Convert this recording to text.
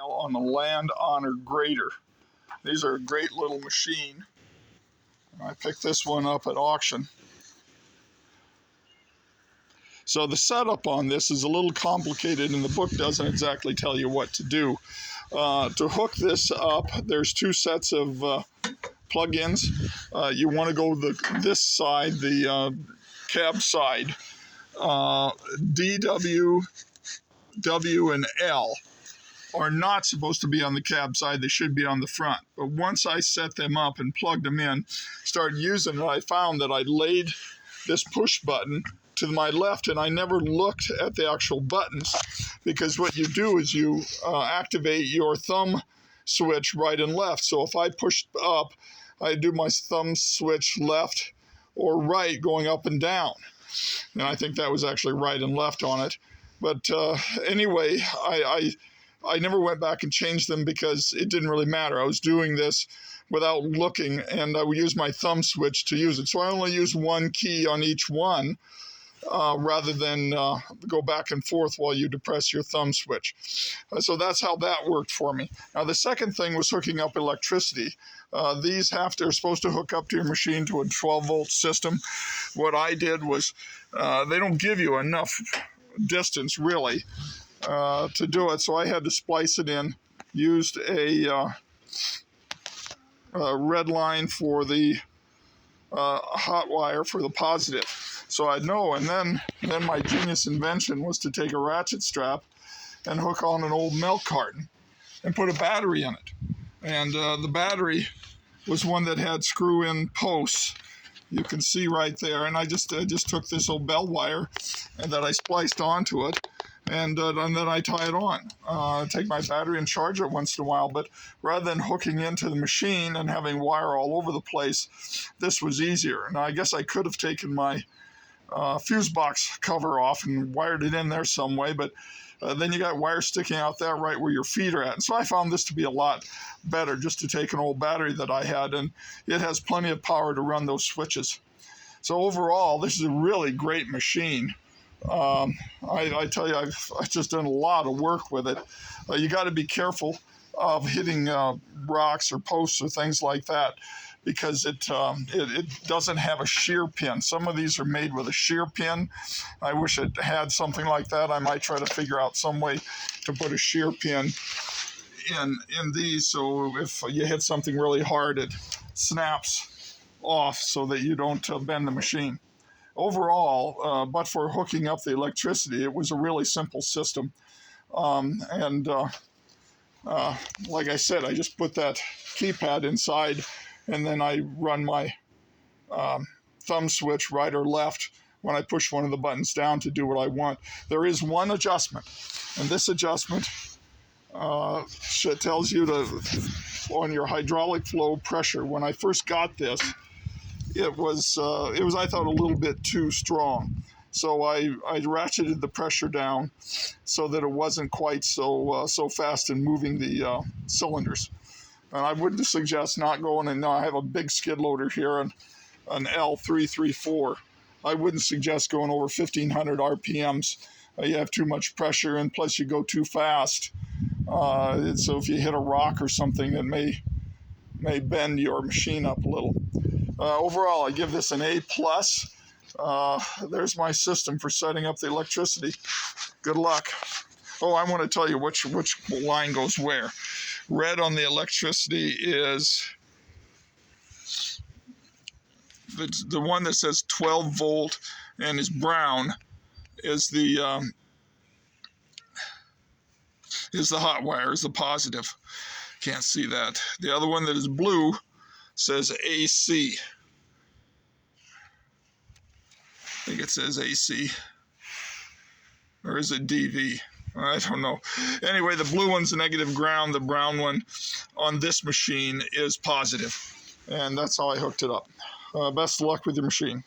On a land honored grader. These are a great little machine. I picked this one up at auction. So the setup on this is a little complicated, and the book doesn't exactly tell you what to do. To hook this up, there's two sets of plug-ins. You want to go this side, the cab side. D, W, and L are not supposed to be on the cab side. They should be on the front. But once I set them up and plugged them in, started using it, I found that I laid this push button to my left, and I never looked at the actual buttons, because what you do is you activate your thumb switch right and left. So if I push up, I do my thumb switch left or right, going up and down. And I think that was actually right and left on it. But anyway, I never went back and changed them because it didn't really matter. I was doing this without looking, and I would use my thumb switch to use it. So I only use one key on each one, rather than go back and forth while you depress your thumb switch. So that's how that worked for me. Now the second thing was hooking up electricity. These are supposed to hook up to your machine to a 12-volt system. What I did was, they don't give you enough distance really to do it, so I had to splice it in. Used a red line for the hot wire for the positive, so I'd know. And then my genius invention was to take a ratchet strap and hook on an old milk carton and put a battery in it. And the battery was one that had screw-in posts. You can see right there. And I just took this old bell wire and that I spliced onto it, and then I tie it on. Take my battery and charge it once in a while. But rather than hooking into the machine and having wire all over the place, this was easier. Now I guess I could have taken my fuse box cover off and wired it in there some way, but then you got wire sticking out there right where your feet are at. And so I found this to be a lot better, just to take an old battery that I had, and it has plenty of power to run those switches. So overall, this is a really great machine. I tell you, I've just done a lot of work with it. You got to be careful of hitting rocks or posts or things like that, because it doesn't have a shear pin. Some of these are made with a shear pin. I wish it had something like that. I might try to figure out some way to put a shear pin in these, so if you hit something really hard, it snaps off so that you don't bend the machine. Overall, but for hooking up the electricity, it was a really simple system. Like I said, I just put that keypad inside, and then I run my thumb switch right or left when I push one of the buttons down to do what I want. There is one adjustment, and this adjustment tells you on your hydraulic flow pressure. When I first got this, it was I thought a little bit too strong. So I ratcheted the pressure down so that it wasn't quite so fast in moving the cylinders. And I wouldn't suggest not going, and I have a big skid loader here, an L334. I wouldn't suggest going over 1,500 RPMs. You have too much pressure, and plus you go too fast. So if you hit a rock or something, it may bend your machine up a little. Overall, I give this an A+. There's my system for setting up the electricity. Good luck. Oh, I want to tell you which line goes where. Red on the electricity is the one that says 12 volt, and is brown is the hot wire, is the positive. Can't see that. The other one that is blue says AC. I think it says AC. Or is it DV? I don't know. Anyway, the blue one's negative ground. The brown one on this machine is positive. And that's how I hooked it up. Best of luck with your machine.